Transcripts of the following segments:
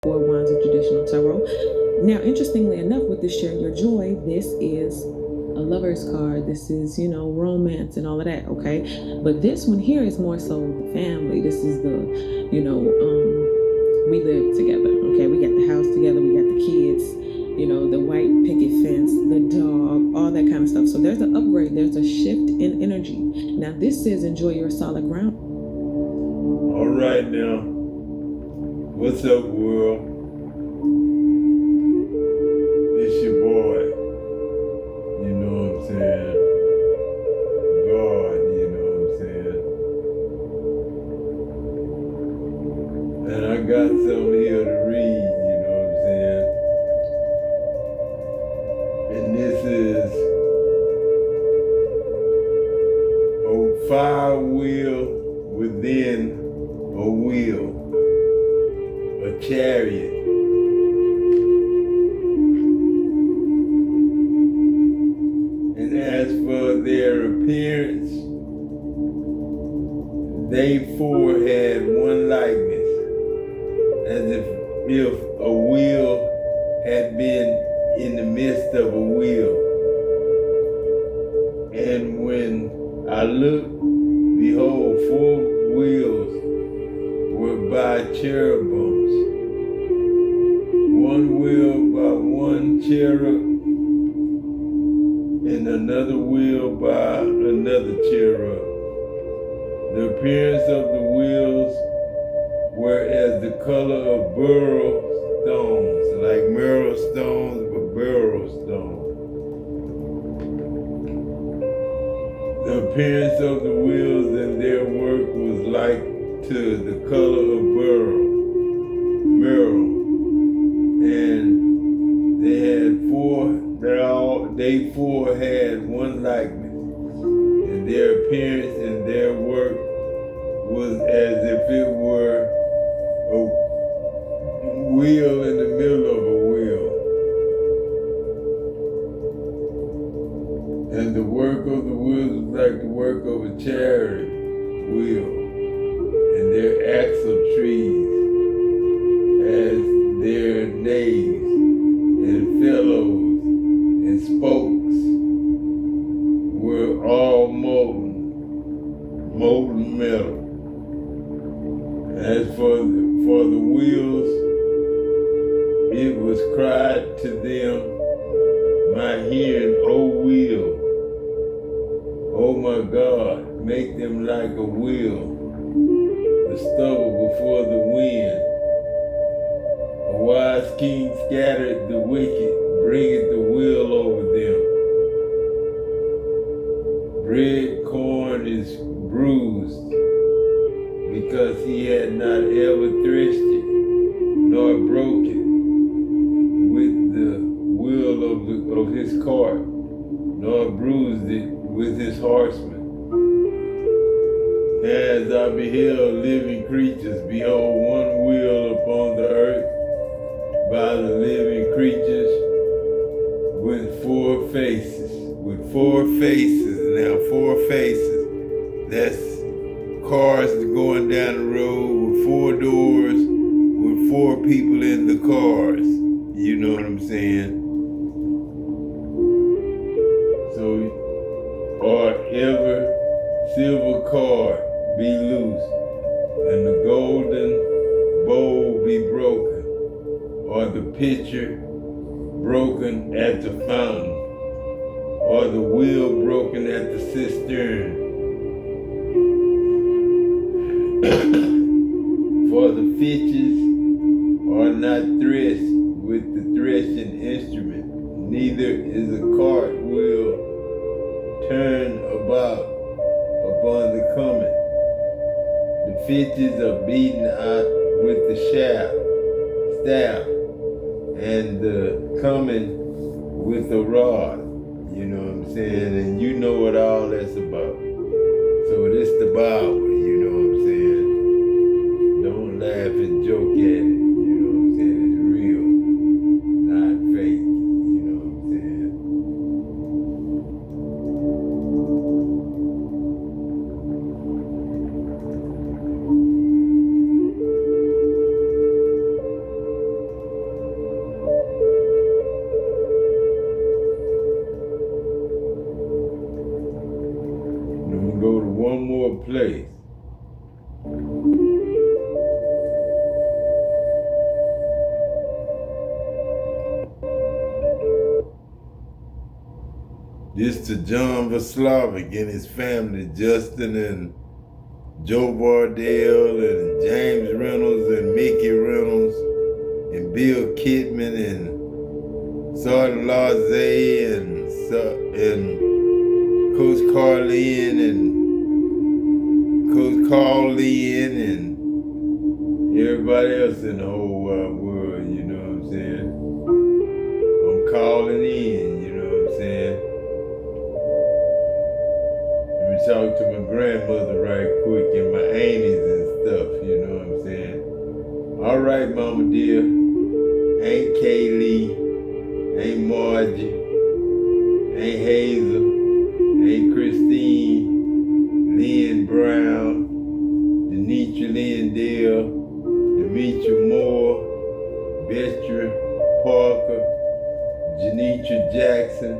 Four Wands of Traditional Tarot. Now, interestingly enough, with this Share Your Joy, this is a lover's card. This is, romance and all of that, okay? But this one here is more so the family. This is the, we live together, okay? We got the house together, we got the kids, the white picket fence, the dog, all that kind of stuff. So there's an upgrade, there's a shift in energy. Now, this says enjoy your solid ground. All right, now. What's up, world? It's your boy. You know what I'm saying? God, you know what I'm saying? And I got something here to read, you know what I'm saying? And this is a fire wheel within a wheel. A chariot. And as for their appearance, they four had one likeness, as if a wheel had been in the midst of a wheel. And when I looked, behold, four wheels were by cherubims. One wheel by one cherub, and another wheel by another cherub. The appearance of the wheels were as the color of beryl stones, like merle stones, but beryl stones. The appearance of the wheels and their work was like to the color of beryl. And they four had one likeness, and their appearance and their work was as if it were a wheel in the middle of a wheel. And the work of the wheels was like the work of a chariot wheel, and their axle trees as their naves and fellows and spokes were all molten metal. As for the wheels, it was cried to them, my hearing, O wheel, O my God, make them like a wheel, the stubble before the wind. A wise king scattered the wicked, bringeth the wheel over them. Bread corn is bruised, because he had not ever threshed it, nor broke it with the wheel of his cart, nor bruised it with his horsemen. As I beheld living creatures, behold, one wheel upon the earth, by the living creatures with four faces. With four faces. Now, four faces. That's cars going down the road with four doors, with four people in the cars. You know what I'm saying? So, or ever silver cord be loose, and the golden bowl be broken, or the pitcher broken at the fountain, or the wheel broken at the cistern. For the fitches are not threshed with the threshing instrument, neither is a cart wheel turned about upon the coming. The fitches are beaten out with the staff, and the coming with a rod. You know what I'm saying? And you know what all that's about. So this the Bible, you know what I'm saying? Don't laugh and joke at it, you know what I'm saying? It's real, not fake, you know what I'm saying? place. This to John Vaslavic and his family, Justin and Joe Bardell and James Reynolds and Mickey Reynolds and Bill Kidman and Sergeant Larzay and Coach Carlin and Coach Carlin and everybody else in the whole wide world, you know what I'm saying? I'm calling in, you know what I'm saying? Let me talk to my grandmother right quick and my aunties and stuff, you know what I'm saying? All right, Mama dear. Aunt Kaylee, Aunt Margie, Aunt Hazel, Aunt Christine, Lynn Brown, Denitra Lindell, Demetria Moore, Bestra Parker, Janitra Jackson,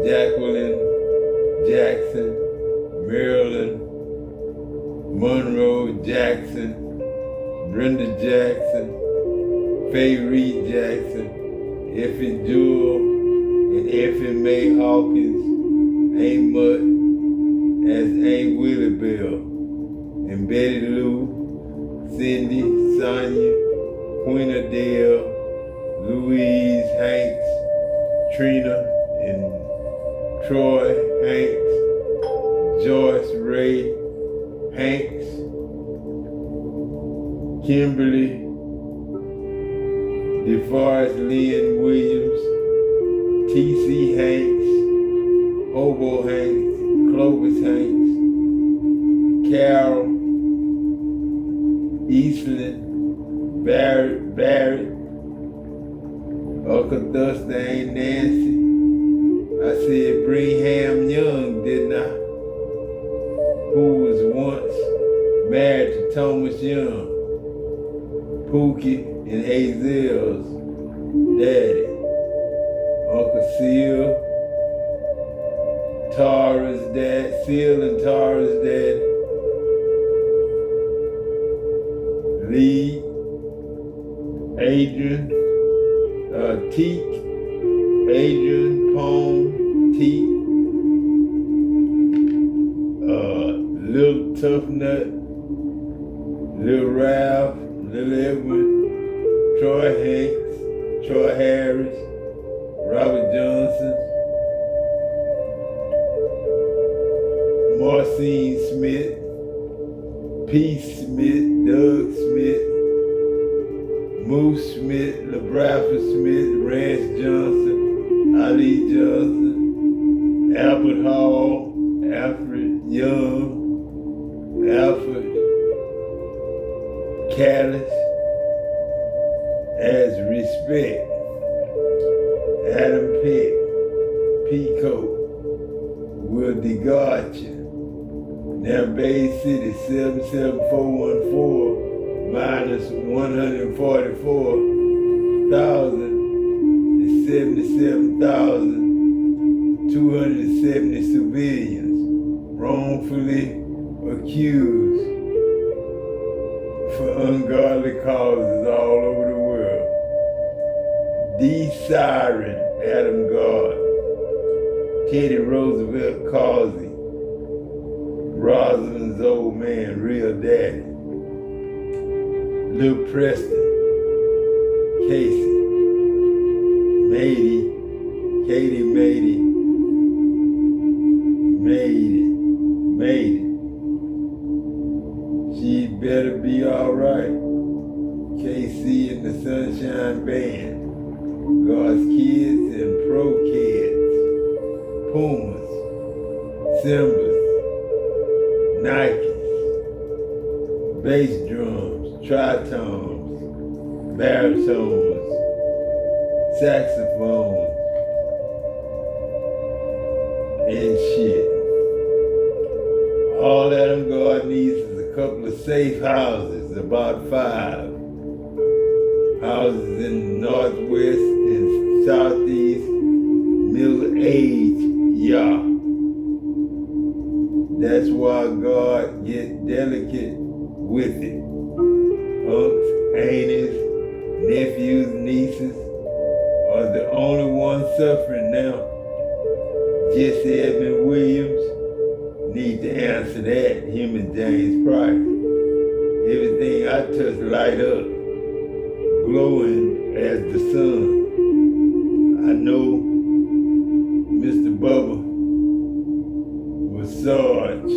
Jacqueline Jackson, Marilyn Monroe Jackson, Brenda Jackson, Faye Reed Jackson, Effie Jewell, and Effie Mae Hawkins, Aunt Mutt as Aunt Willie Bell, and Betty Lou, Cindy, Sonia, Queen Adele, Louise Hanks, Trina, and Troy Hanks, Joyce Ray Hanks, Kimberly, DeForest Lynn Williams, T.C. Hanks, Hobo Hanks, Clovis Hanks, Carol, Eastland, Barrett, Uncle Thursday, Aunt Nancy. I said Brigham Young, didn't I? Who was once married to Thomas Young, Pookie and Hazel's daddy. Uncle Seal, Tara's dad, Seal and Tara's dad. Lee, Adrian, Teak, Adrian, Pone, Teak, Little Tough Nut, Little Ralph, Little Edwin, Troy Hanks, Troy Harris, Robert Johnson, Marcine Smith, Pete Smith, Doug Smith, Moose Smith, LaBradford Smith, Rance Johnson, Ali Johnson, Albert Hall, Alfred Young, Alfred Callis, as respect, Adam Peck, Pico, Will DeGarcia, now Bay City 77414 minus 144,077,270 civilians wrongfully accused for ungodly causes all over the world. D. Siren, Adam God, Teddy Roosevelt Causey, Rosalind's old man, real daddy, Lil Preston, Casey, Katie made it. She better be all right. KC and the Sunshine Band, God's Kids and Pro Kids, Pumas, Simbas, Nikes, bass drums, tritones, baritones, saxophones, and shit. All Adam God needs is a couple of safe houses, about 5. Houses in the northwest and southeast, middle-aged, That's why God get delicate with it. Uncles, aunties, nephews, nieces are the only ones suffering now. Jesse Edmund Williams need to answer that, him and James Price. Everything I touch light up, glowing as the sun. I know Mr. Bubba was Sarge,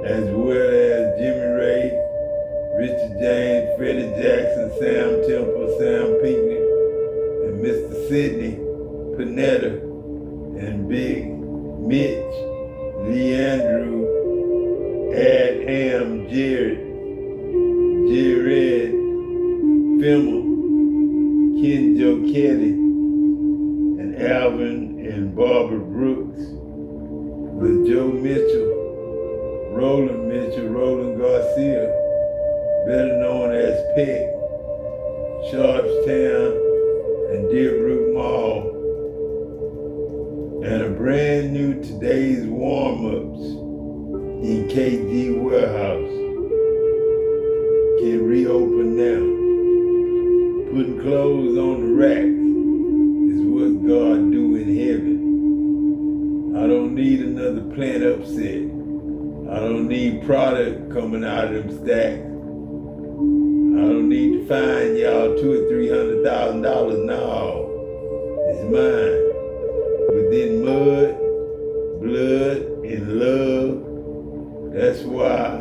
as well as Jimmy Ray, Richard James, Freddie Jackson, Sam Temple, Sam Pinckney, and Mr. Sidney Panetta, and Big Mitch, Leandrew, Adham, Jared, Fimmer, Kenjo Kelly, and Alvin and Barbara Brooks, with Joe Mitchell, Roland Garcia, better known as Peck, Sharpstown, and Deerbrook Mall, and a brand new today's warm-ups in KG Warehouse can reopen now. Putting clothes on the racks is what God do in heaven. I don't need another plant upset. I don't need product coming out of them stacks. I don't need to find y'all $200,000 or $300,000 now. It's mine. Within mud, blood, and love. That's why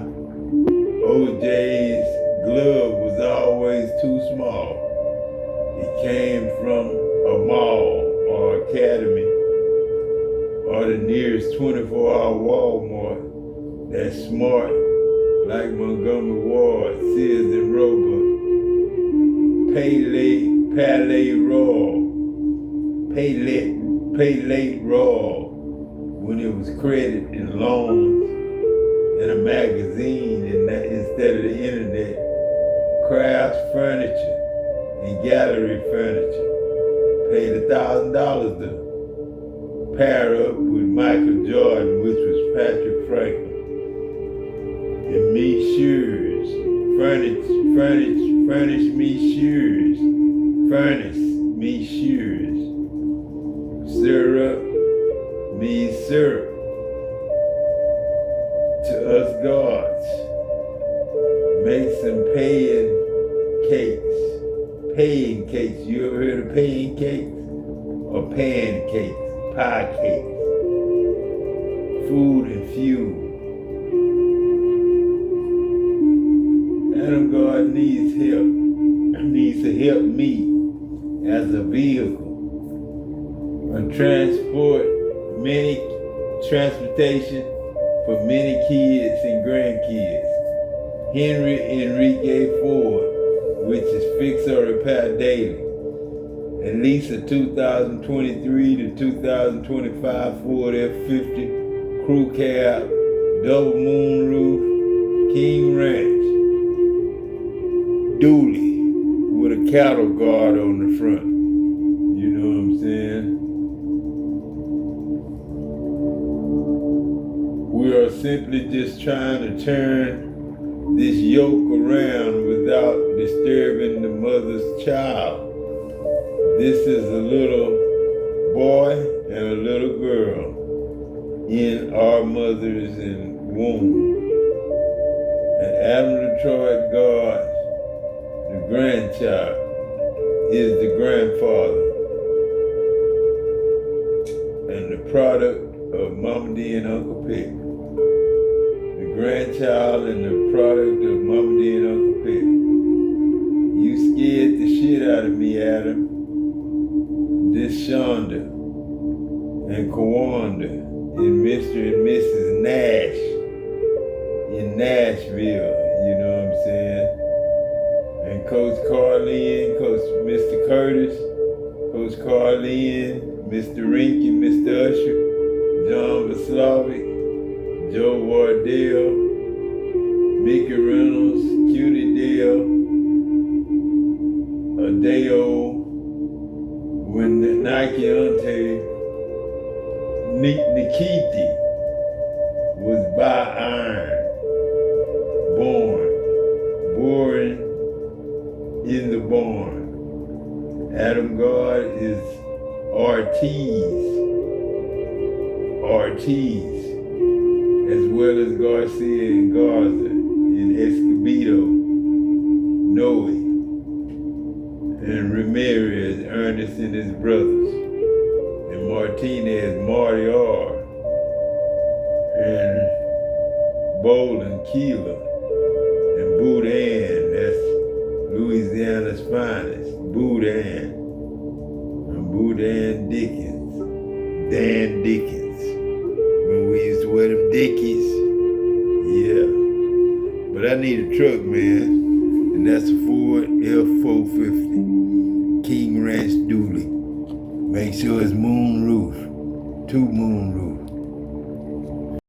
OJ's glove was always too small. It came from a mall or academy or the nearest 24-hour Walmart that's smart, like Montgomery Ward, Sears and Roebuck, Pay late raw when it was credit and loans and a magazine instead of the internet, crafts furniture and gallery furniture. Paid $1,000 to pair up with Michael Jordan, which was Patrick Franklin. And me shoes, furnish me shoes. Syrup means syrup to us gods. Make some paying cakes. You ever heard of paying cakes? Or pancakes, pie cakes. Food and fuel. Adam God needs help. Needs to help me as a vehicle. Transportation for many kids and grandkids. Henry Enrique Ford, which is fix or repair daily. At least a 2023 to 2025 Ford F-50 crew cab, double moon roof, King Ranch, dually with a cattle guard on the front. You know what I'm saying? We are simply just trying to turn this yoke around without disturbing the mother's child. This is a little boy and a little girl in our mother's womb. And Adam Detroit God, the grandchild, is the grandfather and the product of Mama D and Uncle Pick. The grandchild and the product of Mama D and Uncle Pick. You scared the shit out of me, Adam. This Shonda and Kawanda and Mr. and Mrs. Nash in Nashville, you know what I'm saying? And Coach Carlin, Coach Mr. Curtis, Coach Carlin, Mr. Rinky, Mr. Usher, John Vaslavic, Joe Wardell, Mickey Reynolds, Cutie Dale, Adeo, when the Nike Ante, Nikiti, was by iron, born in the barn. Adam God is Ortiz, as well as Garcia and Garza, and Escobedo, Noe, and Ramirez, Ernest and his brothers, and Martinez, Marty R, and Bolin, Keeler, and Boudin, that's Louisiana's finest, Boudin, and Boudin Dickens, Dan Dickens. When we used to wear them Dickies, yeah. But I need a truck, man, and that's a Ford F-450, King Ranch Dually. Make sure it's moon roof, 2 moon roof.